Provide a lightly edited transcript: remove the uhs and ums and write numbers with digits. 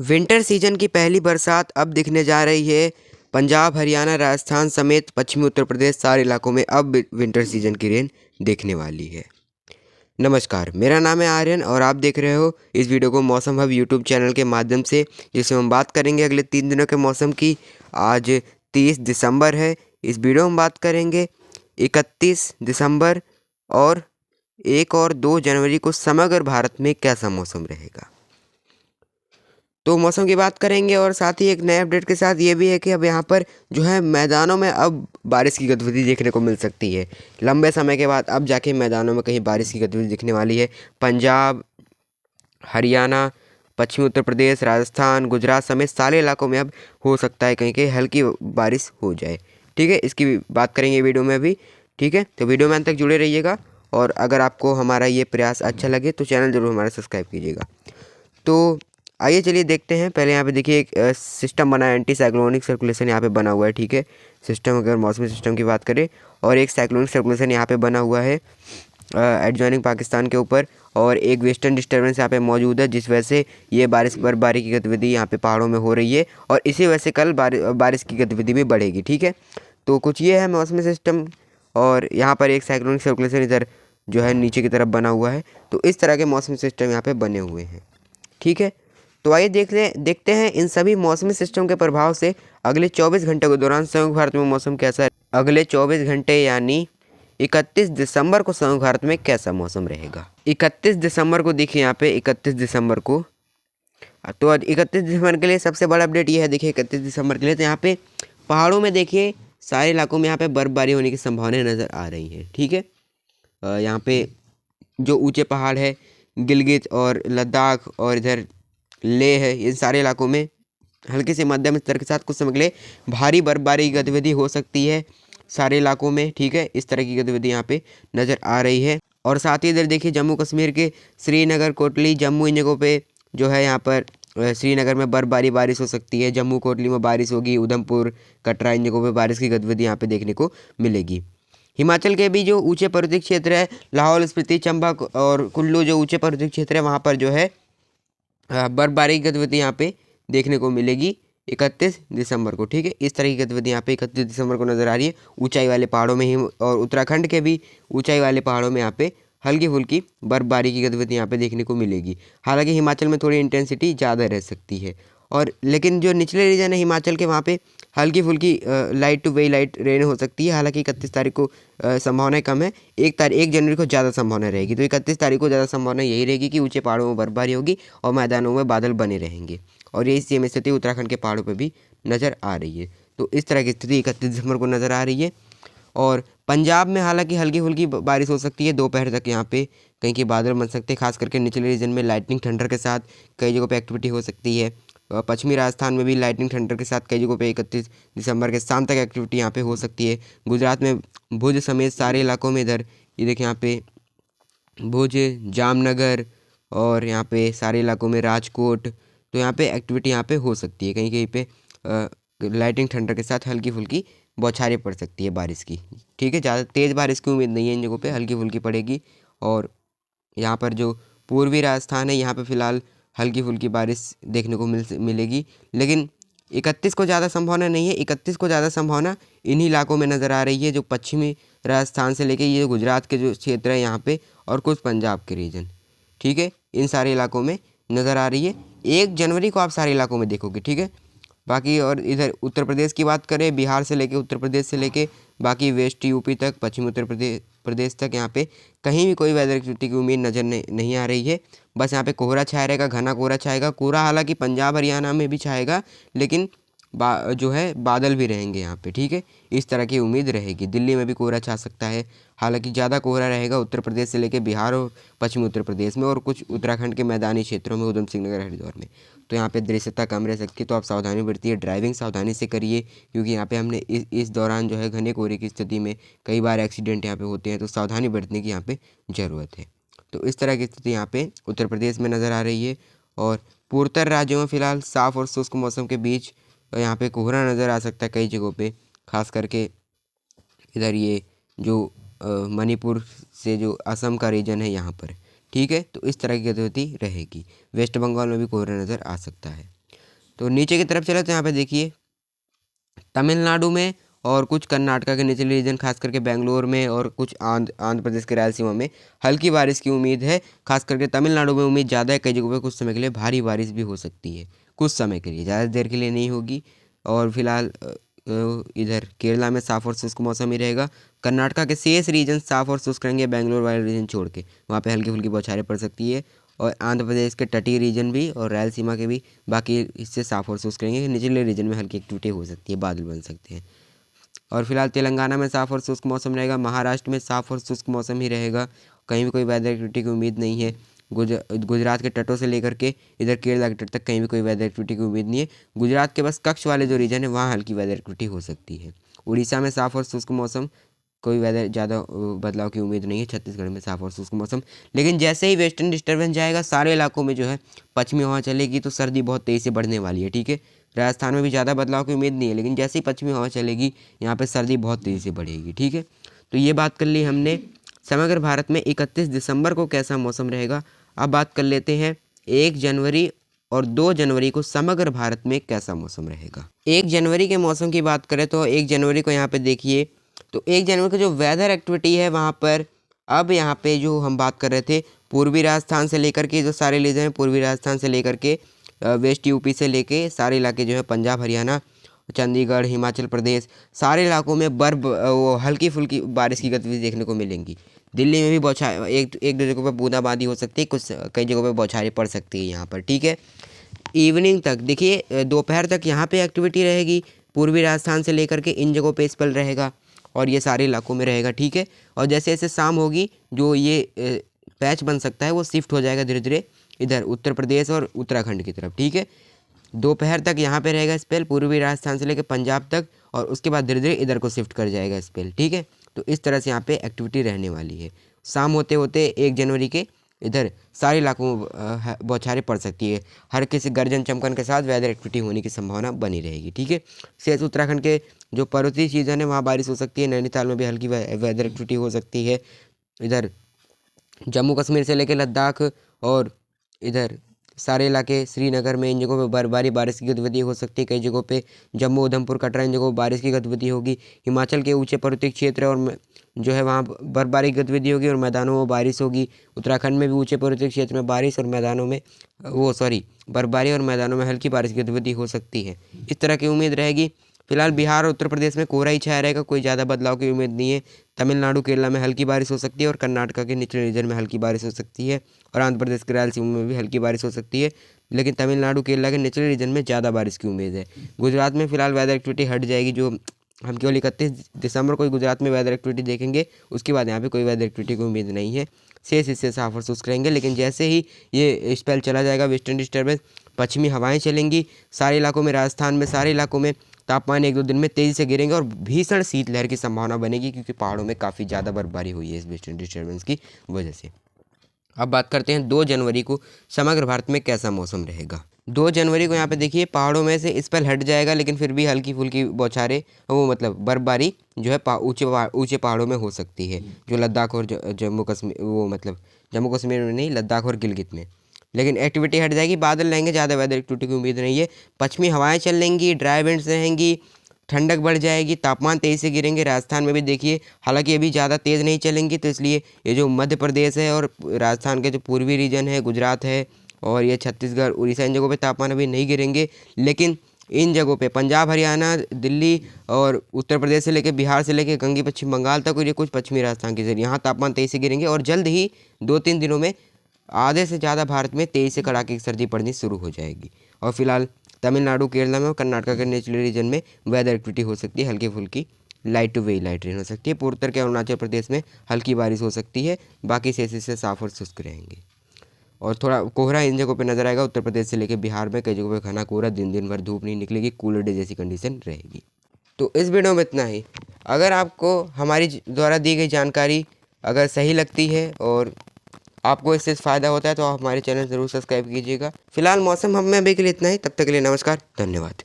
Winter season की पहली बरसात अब दिखने जा रही है। पंजाब, हरियाणा, राजस्थान समेत पश्चिमी उत्तर प्रदेश सारे इलाकों में अब विंटर सीजन की रेन देखने वाली है। नमस्कार, मेरा नाम है आर्यन और आप देख रहे हो इस वीडियो को मौसम हब यूट्यूब चैनल के माध्यम से, जिसमें हम बात करेंगे अगले 3 दिनों के मौसम की। आज 30 दिसंबर है। इस वीडियो में हम बात करेंगे 31 दिसंबर और 1 और 2 जनवरी को समग्र भारत में कैसा मौसम रहेगा। तो मौसम की बात करेंगे और साथ ही एक नए अपडेट के साथ ये भी है कि अब यहाँ पर जो है मैदानों में अब बारिश की गतिविधि देखने को मिल सकती है। लंबे समय के बाद अब जाके मैदानों में कहीं बारिश की गतिविधि दिखने वाली है। पंजाब, हरियाणा, पश्चिमी उत्तर प्रदेश, राजस्थान, गुजरात समेत सारे इलाकों में अब हो सकता है कहीं कहीं हल्की बारिश हो जाए। ठीक है, इसकी भी बात करेंगे वीडियो में भी। ठीक है, तो वीडियो में अंत तक जुड़े रहिएगा और अगर आपको हमारा ये प्रयास अच्छा लगे तो चैनल ज़रूर हमारा सब्सक्राइब कीजिएगा। तो आइए चलिए देखते हैं। पहले यहाँ पे देखिए एक सिस्टम बना है, एंटी साइक्लोनिक सर्कुलेशन यहाँ पे बना हुआ है। ठीक है, सिस्टम, अगर मौसमी सिस्टम की बात करें, और एक साइक्लोनिक सर्कुलेशन यहाँ पे बना हुआ है एडजॉइनिंग पाकिस्तान के ऊपर, और एक वेस्टर्न डिस्टर्बेंस यहाँ पे मौजूद है, जिस वजह से ये बर्फबारी की गतिविधि यहाँ पे पहाड़ों में हो रही है और इसी वजह से कल बारिश की गतिविधि भी बढ़ेगी। ठीक है, तो कुछ ये है मौसमी सिस्टम, और यहाँ पर एक साइक्लोनिक सर्कुलेशन इधर जो है नीचे की तरफ बना हुआ है। तो इस तरह के मौसमी सिस्टम यहाँ पे बने हुए हैं। ठीक है, तो आइए देखते हैं इन सभी मौसमी सिस्टम के प्रभाव से अगले 24 घंटे के दौरान संयुक्त भारत में मौसम कैसा है। अगले 24 घंटे यानी 31 दिसंबर को संयुक्त भारत में कैसा मौसम रहेगा। 31 दिसंबर को देखिए यहाँ पे 31 दिसंबर को, तो 31 दिसंबर के लिए सबसे बड़ा अपडेट ये है। देखिए 31 दिसंबर के लिए तो यहाँ पे पहाड़ों में देखिए सारे इलाकों में यहाँ पे बर्फबारी होने की संभावनाएं नज़र आ रही हैं। ठीक है, यहाँ पे जो ऊंचे पहाड़ है, गिलगित और लद्दाख और इधर लेह है, इन सारे इलाकों में हल्के से मध्यम स्तर के साथ कुछ समय के लिए भारी बर्फबारी की गतिविधि हो सकती है सारे इलाकों में। ठीक है, इस तरह की गतिविधि यहाँ पे नज़र आ रही है। और साथ ही इधर देखिए जम्मू कश्मीर के श्रीनगर, कोटली, जम्मू, इन जगहों पे जो है यहाँ पर श्रीनगर में बर्फबारी बारिश हो सकती है, जम्मू कोटली में बारिश होगी, उधमपुर, कटरा, इन जगहों पे बारिश की गतिविधि यहाँ पे देखने को मिलेगी। हिमाचल के भी जो ऊंचे पर्वतीय क्षेत्र है, लाहौल स्पीति, चंबा और कुल्लू, जो ऊंचे पर्वतीय क्षेत्र है, वहाँ पर जो है बर्फबारी की गतिविधि यहाँ पे देखने को मिलेगी 31 दिसंबर को। ठीक है, इस तरह की गतिविधि यहाँ पे 31 दिसंबर को नज़र आ रही है ऊंचाई वाले पहाड़ों में ही, और उत्तराखंड के भी ऊंचाई वाले पहाड़ों में यहाँ पे हल्की फुल्की बर्फबारी की गतिविधि यहाँ पे देखने को मिलेगी। हालांकि हिमाचल में थोड़ी इंटेंसिटी ज़्यादा रह सकती है, और लेकिन जो निचले रीजन है हिमाचल के, वहाँ पे हल्की फुल्की light to very light rain हो सकती है। हालांकि 31 तारीख को संभावनाएं कम है, 1 जनवरी को ज़्यादा संभावना रहेगी। तो 31 तारीख को ज़्यादा संभावना यही रहेगी कि ऊंचे पहाड़ों में बर्फबारी होगी और मैदानों में बादल बने रहेंगे, और यही सेम स्थिति उत्तराखंड के पहाड़ों पर भी नज़र आ रही है। तो इस तरह की स्थिति 31 दिसंबर को नज़र आ रही है। और पंजाब में हालांकि हल्की फुल्की बारिश हो सकती है दोपहर तक, यहाँ पे कहीं के बादल बन सकते हैं, खास करके निचले रीजन में लाइटनिंग थंडर के साथ कई जगहों पे एक्टिविटी हो सकती है। पश्चिमी राजस्थान में भी लाइटनिंग थंडर के साथ कई जगहों पे 31 दिसंबर के शाम तक एक्टिविटी यहाँ पे हो सकती है। गुजरात में भुज समेत सारे इलाकों में इधर ये देखिए यहाँ पे भुज, जामनगर और यहाँ पे सारे इलाकों में राजकोट, तो यहाँ पे एक्टिविटी यहाँ पे हो सकती है। कहीं कहीं पे लाइटिंग थंडर के साथ हल्की फुल्की बौछारें पड़ सकती है बारिश की। ठीक है, ज़्यादा तेज़ बारिश की उम्मीद नहीं है इन जगहों पे, हल्की फुल्की पड़ेगी। और यहाँ पर जो पूर्वी राजस्थान है, यहाँ पे फ़िलहाल हल्की फुल्की बारिश देखने को मिलेगी, लेकिन 31 को ज़्यादा संभावना नहीं है। 31 को ज़्यादा संभावना इन्हीं इलाकों में नज़र आ रही है, जो पश्चिमी राजस्थान से लेके ये गुजरात के जो क्षेत्र है यहाँ पे, और कुछ पंजाब के रीजन। ठीक है, इन सारे इलाकों में नज़र आ रही है। 1 जनवरी को आप सारे इलाकों में देखोगे। ठीक है, बाकी और इधर उत्तर प्रदेश की बात करें, बिहार से लेके, उत्तर प्रदेश से लेके बाकी वेस्ट यूपी तक, पश्चिमी उत्तर प्रदेश तक, यहाँ पे कहीं भी कोई वेदर एक्टिविटी की उम्मीद नज़र नहीं आ रही है। बस यहाँ पे कोहरा छाया रहेगा, घना कोहरा छाएगा। कोहरा हालांकि पंजाब हरियाणा में भी छाएगा, लेकिन जो है बादल भी रहेंगे यहाँ पे। ठीक है, इस तरह की उम्मीद रहेगी। दिल्ली में भी कोहरा छा सकता है, हालांकि ज़्यादा कोहरा रहेगा उत्तर प्रदेश से लेकर बिहार और पश्चिमी उत्तर प्रदेश में, और कुछ उत्तराखंड के मैदानी क्षेत्रों में, उधम सिंह नगर, हरिद्वार में। तो यहाँ पे दृश्यता कम रह सकती है, तो आप सावधानी बरतिए, ड्राइविंग सावधानी से करिए, क्योंकि यहाँ पे हमने इस दौरान जो है घने कोहरे की स्थिति में कई बार एक्सीडेंट यहाँ पे होते हैं, तो सावधानी बरतने की यहाँ पे ज़रूरत है। तो इस तरह की स्थिति यहाँ पे उत्तर प्रदेश में नज़र आ रही है। और पूर्वोत्तर राज्यों में फ़िलहाल साफ़ और शुष्क मौसम के बीच यहाँ पे कोहरा नज़र आ सकता है कई जगहों पे, खास करके इधर ये जो मणिपुर से जो असम का रीजन है यहाँ पर। ठीक है, तो इस तरह की गतिविधि रहेगी। वेस्ट बंगाल में भी कोहरा नज़र आ सकता है। तो नीचे की तरफ चले तो यहाँ पे देखिए तमिलनाडु में और कुछ कर्नाटका के निचले रीजन खास करके बेंगलोर में और कुछ आंध्र प्रदेश के रायलसीमा में हल्की बारिश की उम्मीद है। खास करके तमिलनाडु में उम्मीद ज़्यादा है, कई जगहों पे कुछ समय के लिए भारी बारिश भी हो सकती है, कुछ समय के लिए, ज़्यादा देर के लिए नहीं होगी। और फिलहाल इधर केरला में साफ और शुष्क मौसम ही रहेगा। कर्नाटका के शेष रीजन साफ और शुष्क रहेंगे, बेंगलोर वाले रीजन छोड़ के, वहाँ पे हल्की फुल्की बौछारें पड़ सकती है। और आंध्र प्रदेश के तटीय रीजन भी और रायलसीमा के भी बाकी हिस्से साफ और शुष्क रहेंगे। निचले रीजन में हल्की एक्टिविटी हो सकती है, बादल बन सकते हैं। और फिलहाल तेलंगाना में साफ और शुष्क मौसम रहेगा। महाराष्ट्र में साफ और शुष्क मौसम ही रहेगा, कहीं भी कोई वेदर एक्टिविटी की उम्मीद नहीं है। गुजरात के तटों से लेकर के इधर केरला के तट तक कहीं भी कोई वेदर एक्टिविटी की उम्मीद नहीं है। गुजरात के बस कच्छ वाले जो रीजन है वहाँ हल्की वेदर एक्टिविटी हो सकती है। उड़ीसा में साफ और शुष्क मौसम, कोई वेदर ज़्यादा बदलाव की उम्मीद नहीं है। छत्तीसगढ़ में साफ और शुष्क मौसम, लेकिन जैसे ही वेस्टर्न डिस्टर्बेंस जाएगा सारे इलाकों में जो है पश्चिमी हवा चलेगी तो सर्दी बहुत तेज़ी से बढ़ने वाली है। ठीक है, राजस्थान में भी ज़्यादा बदलाव की उम्मीद नहीं है, लेकिन जैसे ही पश्चिमी हवा चलेगी यहाँ पे सर्दी बहुत तेज़ी से बढ़ेगी। ठीक है, तो ये बात कर ली हमने समग्र भारत में 31 दिसंबर को कैसा मौसम रहेगा। अब बात कर लेते हैं 1 जनवरी और 2 जनवरी को समग्र भारत में कैसा मौसम रहेगा। 1 जनवरी के मौसम की बात करें तो 1 जनवरी को यहाँ पे देखिए, तो 1 जनवरी को जो वेदर एक्टिविटी है वहाँ पर, अब यहाँ पे जो हम बात कर रहे थे पूर्वी राजस्थान से लेकर के जो सारे रीजन हैं, पूर्वी राजस्थान से लेकर के वेस्ट यूपी से लेके सारे इलाके जो है पंजाब हरियाणा चंडीगढ़ हिमाचल प्रदेश, सारे इलाकों में वो हल्की फुल्की बारिश की गतिविधि देखने को मिलेंगी। दिल्ली में भी बौछार एक दो जगहों पर बूंदाबांदी हो सकती है, कुछ कई जगहों पर बौछारें पड़ सकती है यहाँ पर। ठीक है, इवनिंग तक देखिए दोपहर तक यहाँ पे एक्टिविटी रहेगी, पूर्वी राजस्थान से लेकर के इन जगहों पे स्पेल रहेगा और ये सारे इलाकों में रहेगा। ठीक है, और जैसे जैसे शाम होगी जो ये पैच बन सकता है वो शिफ्ट हो जाएगा धीरे धीरे इधर उत्तर प्रदेश और उत्तराखंड की तरफ। ठीक है, दोपहर तक यहाँ पे रहेगा स्पेल पूर्वी राजस्थान से लेकर पंजाब तक, और उसके बाद धीरे धीरे इधर को शिफ्ट कर जाएगा स्पेल। ठीक है, तो इस तरह से यहाँ पे एक्टिविटी रहने वाली है। शाम होते होते 1 जनवरी के इधर सारे इलाकों में बौछारें पड़ सकती है, हर किसी गर्जन चमकन के साथ वेदर एक्टिविटी होने की संभावना बनी रहेगी। ठीक है, शेष उत्तराखंड के जो पर्वतीय सीजन है वहाँ बारिश हो सकती है, नैनीताल में भी हल्की वेदर एक्टिविटी हो सकती है। इधर जम्मू कश्मीर से लेकर लद्दाख और इधर सारे इलाके श्रीनगर में इन जगहों पे बर्फबारी बारिश की गतिविधि हो सकती है। कई जगहों पे जम्मू उधमपुर कटरा इन जगहों बारिश की गतिविधि होगी। हिमाचल के ऊंचे पर्वतीय क्षेत्र और जो है वहाँ बर्फबारी की गतिविधि होगी और मैदानों में बारिश होगी। उत्तराखंड में भी ऊंचे पर्वतीय क्षेत्र में बारिश और मैदानों में बर्फबारी और मैदानों में हल्की बारिश की गतिविधि हो सकती है, इस तरह की उम्मीद रहेगी। फिलहाल बिहार और उत्तर प्रदेश में कोहरा ही छाया रहेगा, कोई ज़्यादा बदलाव की उम्मीद नहीं है। तमिलनाडु केरला में हल्की बारिश हो सकती है और कर्नाटका के निचले रीजन में हल्की बारिश हो सकती है और आंध्र प्रदेश के रायलसीमा में भी हल्की बारिश हो सकती है, लेकिन तमिलनाडु केरला के निचले रीजन में ज़्यादा बारिश की उम्मीद है। गुजरात में फिलहाल वेदर एक्टिविटी हट जाएगी, जो हम केवल 31 दिसंबर को गुजरात में वेदर एक्टिविटी देखेंगे, उसके बाद यहाँ पे कोई वेदर एक्टिविटी की उम्मीद नहीं है। शेष हिस्से साफ और शुष्क रहेंगे, लेकिन जैसे ही ये स्पेल चला जाएगा वेस्टर्न डिस्टर्बेंस, पश्चिमी हवाएं चलेंगी सारे इलाकों में, राजस्थान में सारे इलाकों में तापमान 1-2 दिन में तेज़ी से गिरेंगे और भीषण शीतलहर की संभावना बनेगी, क्योंकि पहाड़ों में काफ़ी ज़्यादा बर्फबारी हुई है इस वेस्टर्न डिस्टर्बेंस की वजह से। अब बात करते हैं 2 जनवरी को समग्र भारत में कैसा मौसम रहेगा। 2 जनवरी को यहाँ पे देखिए पहाड़ों में से स्पेल हट जाएगा, लेकिन फिर भी हल्की फुल्की बौछारें बर्फबारी जो है ऊंचे पहाड़ों में हो सकती है, जो लद्दाख और जम्मू कश्मीर जम्मू कश्मीर में नहीं, लद्दाख और गिलगित में। लेकिन एक्टिविटी हट जाएगी, बादल रहेंगे, ज़्यादा वेदर एक्टिविटी की उम्मीद नहीं है। पश्चिमी हवाएं चलेंगी, ड्राई विंड्स रहेंगी, ठंडक बढ़ जाएगी, तापमान तेज़ी से गिरेंगे। राजस्थान में भी देखिए हालांकि अभी ज़्यादा तेज़ नहीं चलेंगी, तो इसलिए ये जो मध्य प्रदेश है और राजस्थान के जो पूर्वी रीजन है, गुजरात है और ये छत्तीसगढ़ उड़ीसा, इन जगहों पे तापमान अभी नहीं गिरेंगे। लेकिन इन जगहों पे पंजाब हरियाणा दिल्ली और उत्तर प्रदेश से लेकर बिहार से लेकर गंगे पश्चिम बंगाल तक और ये कुछ पश्चिमी राजस्थान के जरिए यहाँ तापमान तेज़ी से गिरेंगे और जल्द ही 2-3 दिनों में आधे से ज़्यादा भारत में तेज़ी से कड़ाके की सर्दी पड़नी शुरू हो जाएगी। और फिलहाल तमिलनाडु केरला में और कर्नाटका के निचले रीजन में वेदर एक्टिविटी हो सकती है, हल्की फुल्की light to very light rain हो सकती है। पूर्वोत्तर के अरुणाचल प्रदेश में हल्की बारिश हो सकती है, बाकी से साफ और शुष्क रहेंगे और थोड़ा कोहरा इन जगहों पे नजर आएगा। उत्तर प्रदेश से लेकर बिहार में कई जगहों पे घना कोहरा, दिन भर धूप नहीं निकलेगी, कूलर डे जैसी कंडीशन रहेगी। तो इस वीडियो में इतना ही। अगर आपको हमारी द्वारा दी गई जानकारी अगर सही लगती है और आपको इससे फ़ायदा होता है तो आप हमारे चैनल ज़रूर सब्सक्राइब कीजिएगा। फिलहाल मौसम हम में अभी के लिए इतना ही, तब तक के लिए नमस्कार, धन्यवाद।